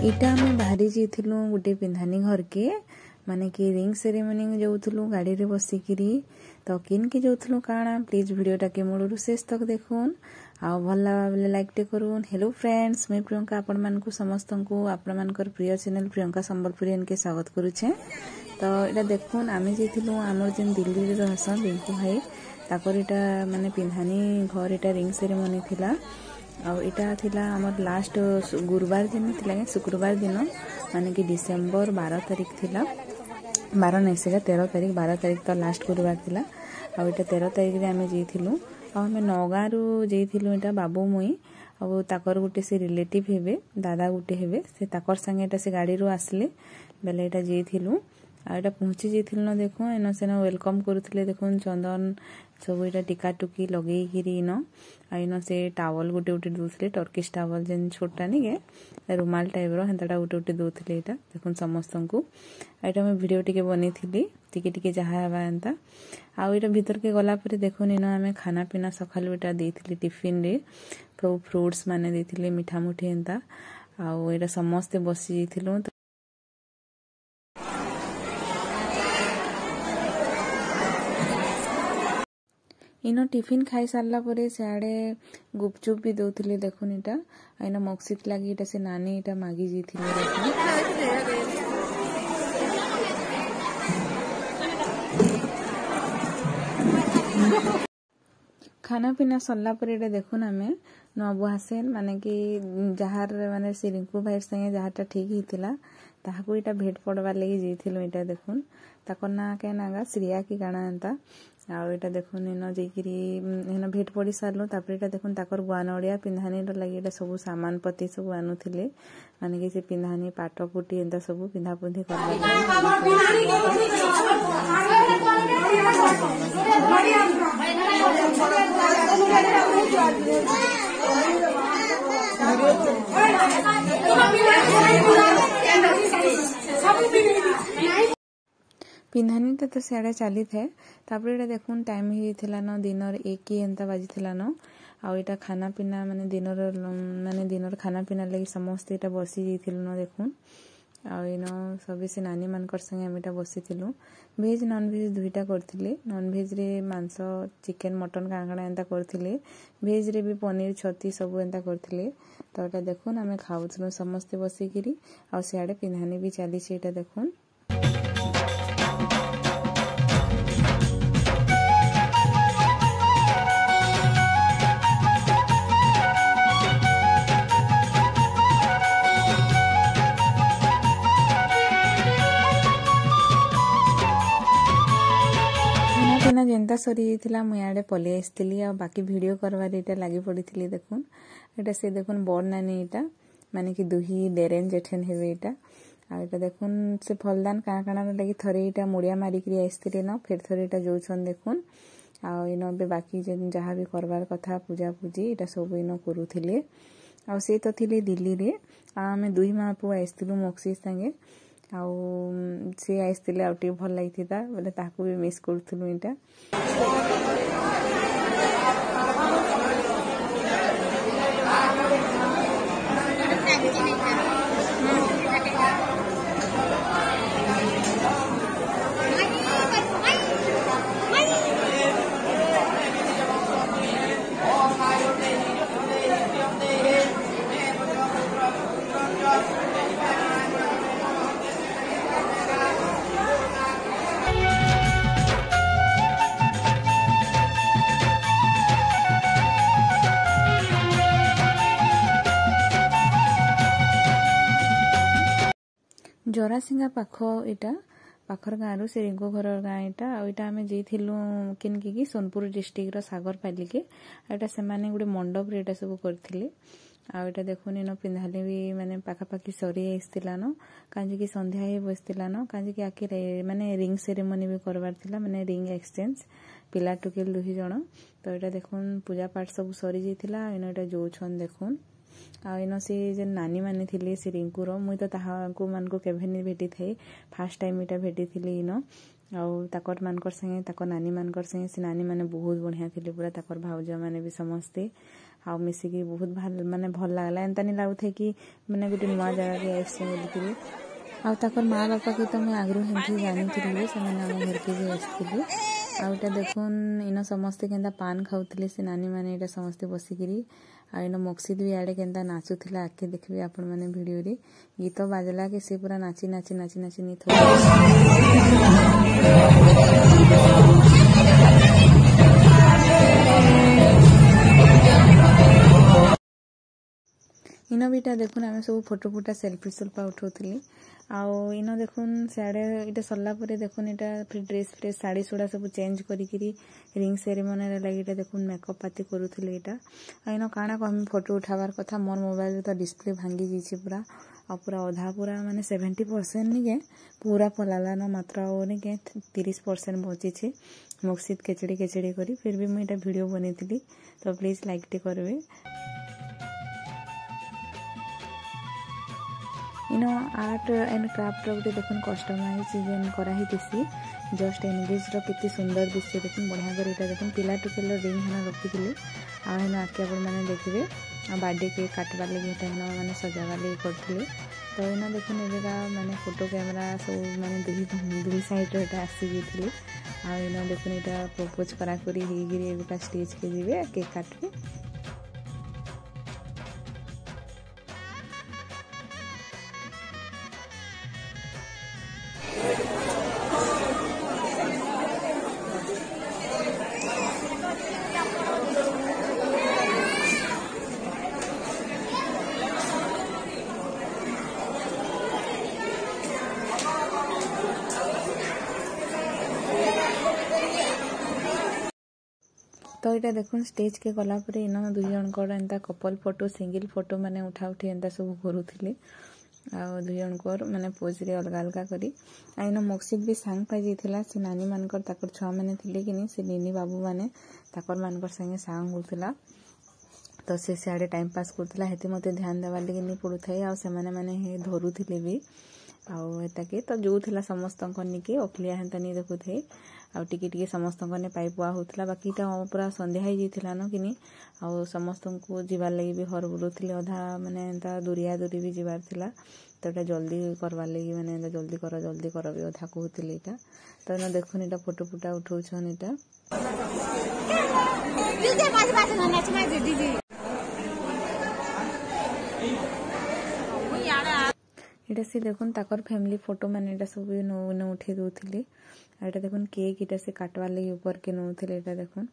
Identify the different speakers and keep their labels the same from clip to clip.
Speaker 1: इटा आम बाहरी जाइलु गोटे पिंधानी घर के माने कि रिंग सेरेमनी जाऊलु गाड़ी रे बसिकी तो किन के जाऊलु काना प्लीज वीडियोटा के मूल शेष तक देखुन आ भल लगा लाइक टे करूँ। हेलो फ्रेंड्स, मैं प्रियंका आपण मानकु समस्त को आपण मानकर प्रिय चैनल प्रियंका संबलपुरी के स्वागत करुचे। तो इटा देखुन आम जाइलु आमर जेन दिल्ली रे रहसन रिंकू भाई ताकर इटा माने पिंधानी घर इटा रिंग सेरेमनी थिला और इटा थिला हमर लास्ट गुरुवार दिन थिला शुक्रवार दिन माने कि डिसेंबर 12 तारीख थिला 12 नहीं से 13 तारीख 12 तारीख तो लास्ट गुरुवार थिला और इटा 13 तारीख रे आमे जाइथिलु और हमें नौगाँ रु जाइथिलु इटा बाबू मुई और ताकर गुटे से रिलेटिव हेबे दादा गुटे हेबे से ताकर संगे इटा से गाड़ी रु आसले बेले इटा जाइथिलु आ इटा पहुंची जाइथिलु न देखो एनो सेना वेलकम करूथिले देखुन चंदन सब इटा टिका टुकी लगे गिरी न आइनो से टावल गुटे गुटे दूसरे टर्किश टावल जेन छोटा नहीं के रुमाल टाइप रो हेंताटा गुटे गुटे दूसरे इटा देखुन समस्त को आइटा मैं वीडियो टिके बनी थी टिके जहा हवा एंता आ इटा भीतर के गला पर देखुन इनो आमे खाना पीना सकालु इटा देथिली टिफिन रे फ्रूट्स माने देथिले मिठा मुठी एंता आ इटा समस्त बसी जाइथिलु। इनो टिफिन खाई सारला परे सियाड़े गुपचुप भी दौथिले देखुन इटा आइना मक्सित लगी इटा से नानी इटा मागी जाइथिले खाना पीना सरला पर इटा देखुन आमे नबु हासेन माने कि जहार माने से रिंकू भाई संगे जहाटा ठीक हितिला ताहाकू इटा भेट पड़वा लगी जाइथिलु इटा देखुन ताकर ना के नागा श्रिया की गाना एंता आ इटा देखुन इनो जेकिरी इनो भेट पड़ी सारलो तापर इटा देखुन ताकर गुआनड़िया पिंधानी रो लगी इटा सब सामान पत्ती सब आनुथिले माने कि से पिंधानी पाट पुटी एंता सब पिंधा पुंधी पिंधानी तो सियाड़े चली थे तापर इटा देखुन टाइम ही थिला न दिनर 1 एंता बाजी थिला न आ इटा खाना पीना माने दिनर खाना पीना लगी समस्त इटा बसी जाइथिलु न देखुन आ इनो सबे से नानी मानकर संगे हम इटा बसिथिलु वेज नॉन वेज दुईटा करथिले नॉन वेज रे मांस चिकन मटन कांगड़ा एंता करथिले वेज रे भी पनीर छती सब एंता करथिले तो इटा देखुन हमें खाउथलु समस्त बसिकिरी आ सियाड़े पिंधानी भी चली छी इटा देखुन। खाना जेनता सरी जाइथिला मुई आडे पले आइसथिली आ बाकी वीडियो करवार इटा लागी पड़ीथिली देखुन इटा से देखुन बड़ नानी इटा माने कि दुही डेरेन जेठेन हेबे इटा आ इटा देखुन से फलदान काना लगी थरे इटा मुड़िया मारी करी आइसथिले न फिर थरे इटा जोछन देखुन आ इनो बे बाकी जेन जहा भी करवार कथा पूजा पूजी इटा सब इनो करूथिले आ से तो थिले दिल्ली रे आ हमें दुही मां पु आइसथिलु मक्सी संगे आउ से आइसथिले आउ टी भल लागिथिता बोले ताकू भी मिस करथुलु इटा। जरासिंगा पाख इटा पाखर गाँव से रिंकू घर गाँ इटा आटा आम जाइलु किनकी सोनपुर डिस्ट्रिक्ट रो सागर पाली के एटा से माने गुटे मंडप रे एटा सब करथिले आ एटा देखुन इन पिंधाले भी माने पाखापाखी सरी आइसतिला न कांजे की संध्या ही बसतिला न कांजे की आके माने रिंग सेरेमनी भी करवार थिला माने रिंग एक्सचेंज पिला टुकेल दुही जण तो एटा देखुन पूजा पाठ सब सरी जाइतिला इन एटा जोछन देखुन आ इन से जे नानी माने थिले से रिंकूर मुई तो ताहाकू मान को केभे नहीं भेटी थे फास्ट टाइम इटा भेटी थिली इन आउ ताकर मानकर संगे ताकर नानी मानकर संगे से नानी माने बहुत बढ़िया थिले पूरा ताकर भाउजा माने भी समस्ते आ मिसिकी बहुत माने भल लागला एंता नहीं लागुथे कि माने गोटे नुआ जगह के आइसे बोलिकी आ ताकर माँ बापा के तो मुझे आगरू हेंथी जानी थी से आम घर के भी आसती आउटा देखुन इन समस्ते केंता पान खाऊले से नानी मैंने यहाँ समस्ते बसिकी आ इन मक्सिद भी आड़े केंता नाचुला आगे देखिए आपण मैंने वीडियो रे गीत बाजला के सी पूरा नाची नाची नाची नाची नहीं इन बीटा देखुन आम सब फोटो फुटा सेल्फी सुल्फा उठाऊली आउ इन देखुन सियाड़े इटा सरला देखुन इटा फिर ड्रेस फ्रेस साड़ी सुड़ा सब चेंज करी रिंग सेरेमनी लगे इटा देखुन मेकअप पाती करूले इटा इन काଣା कहमी फोटो उठावार कथा मोर मोबाइल तो डिस्प्ले भांगी जाइए पूरा आ पूरा अधा पूरा माने 70% नहीं के पूरा पलाला न मात्र नहीं के 30% बची मक्सिद केचड़ी केचड़ी करी फिर भी मुझे वीडियो बनी तो प्लीज लाइक टे करबे इन आर्ट एंड क्राफ्ट गोटे देखुन कस्टमाइज कराही जस्ट एनगेज केते सुंदर दिशे देखुन बढ़िया कर इटा देखुन पिला टुकेल रिंग हेना रखी आन आके आप मैंने देखिए बर्थडे केक काटवार लगे मैंने सजावार लगे करते तो इना देखुन एवेका मैंने फोटो कैमेरा सब मैंने दुई साइड आसी जाइए आना देखुन यहाँ प्रपोज कराकरी होगा स्टेज के जीवे केक काटबे तो यहाँ देखुन स्टेज के गलापर इन दुई जन एंता कपल फोटो सिंगल फोटो माने उठा उठी एंता सब करूले आ दुई जन माने पोज रे अलग अलग करी इन मक्सिद भी सांग पाई जाइथिला से नानी मानकर ताकर छुआ माने थिले कि नहीं से निनी बाबू माने ताकर मानकर संगे सांग होतला तो से सियाड़े टाइम पास करथला हेते मते ध्यान देवार लगे नहीं पड़ुथाई आ से माने धरुथिले भी आउ एटाके तो जो थिला समस्त निके अखलिया हेंता नहीं देखुथे आ टिके समस्त ने पाई पुआ होता बाकी पूरा संध्या हो जाता न कि आउ समस्त को जीवार लगी भी हर बुलूले अधा माने दूरिया दूरी भी जीवार थिला तो ये जल्दी करवार लगी माने जल्दी कर भी अधा कहते यहाँ तो इना देखुन यहाँ फोटो फुटा उठाउछन इटा से देखुन ताकर फैमिली फोटो माने इटा सब न उठे दउथिले आटा देखुन केक इटा से काटवार लगी ऊपर के नौथिले इटा देखुन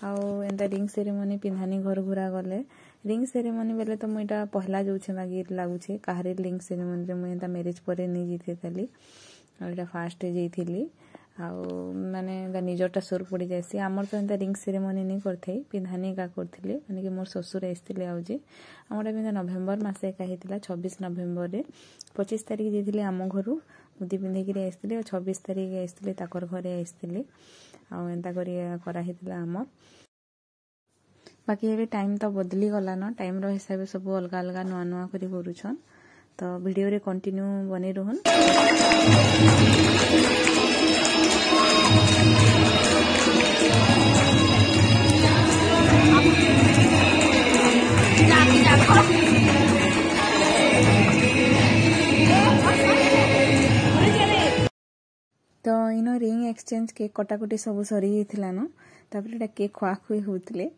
Speaker 1: आउ एंता रिंग सेरेमनी पिंधानी घर घुरा गले रिंग सेरेमनी बेले तो मुझे पहला जोछे मागी लगुचे कहारे रिंग सेरेमनी रे मुझे मैरिज पर नहीं जीते थी और फास्ट जाइली आउ माने निजरटा सोर पड़ जासी आमर तो एंता रिंग सेरेमनी नहीं करते पिंधानी का करते माने कि मोर ससुर आसते आउे आमर भी नवेम्बर मस एका होता 26 नवेम्बर रे 25 तारिख जाइए आम घर मुदी पिंधिक आसते 26 तारिख आसते ताकर घरे आसते आंता कराइला आमर बाकी ये टाइम तो बदली गला न टाइम रो हिसाब सब अलग अलग नुआ नुआ करी करूछन तो वीडियो रे कंटिन्यू बने रहन तो इन रिंग एक्सचेंज केक कटाकटी सब सरी जाइथिला न तापर केक खुआ खुई होतले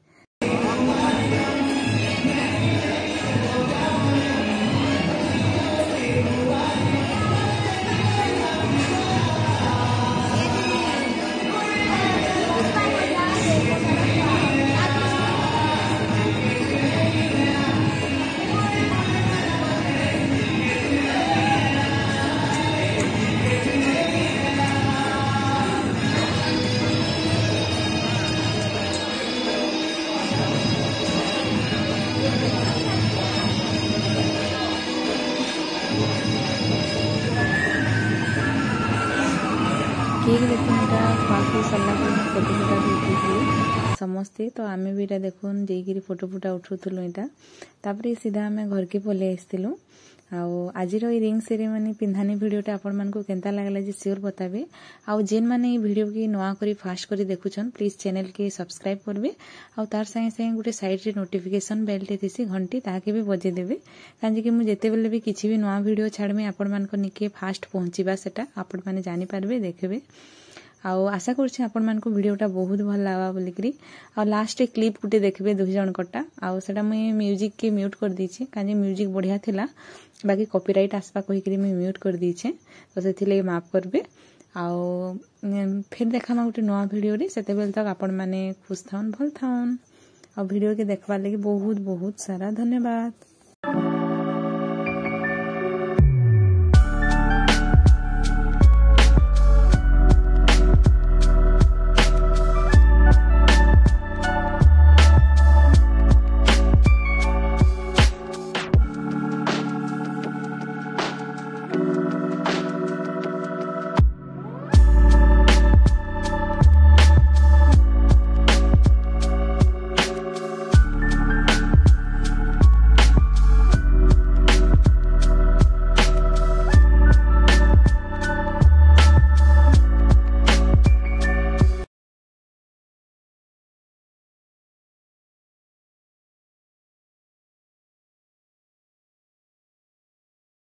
Speaker 1: केक देखुन खुआ सरला फोटो फुटा भी उठे समस्ते तो आमे भी देखुन जाइए फोटो फुटा उठूलु यहाँ तापर सीधा आम घर के पलि आसलु आज रिंग सेरेमनी पिंधानी भिडियोटा आपण मानकु केंता लागला जे श्योर बताबे। आउ जेन माने ई भिडियो की नवा करी फास्ट करी देखुछन प्लीज चैनल के सब्सक्राइब करबे। आउ तार संगे संगे गोटे साइड रे नोटिफिकेशन बेल टे थिसी घंटी ताके भी बजे देबे, कांजे कि मु जेते बेले भी किछि भी नवा भिडियो छाड़मे आपण मानको निके फास्ट पहुंचीबा सेटा आपण माने जानि पारबे देखबे। आशा करछि आपण मानको भिडियोटा बहुत भल लावा बोलिकरी। लास्ट क्लिप गुटे देखबे दुई जण कटा सेटा मुई म्यूजिक के म्यूट कर दीछे, काजे म्यूजिक बढ़िया थिला बाकी कॉपीराइट आसपा कहिकरी मुई म्यूट कर दीछे, तो सेथिले माफ करबे। फिर देखामा गोटे नवा भिडियो रे, सेते बेल तक आपण माने खुश थाउन भल थाउन। भिडियो के देखबार लगी बहुत बहुत सारा धन्यवाद।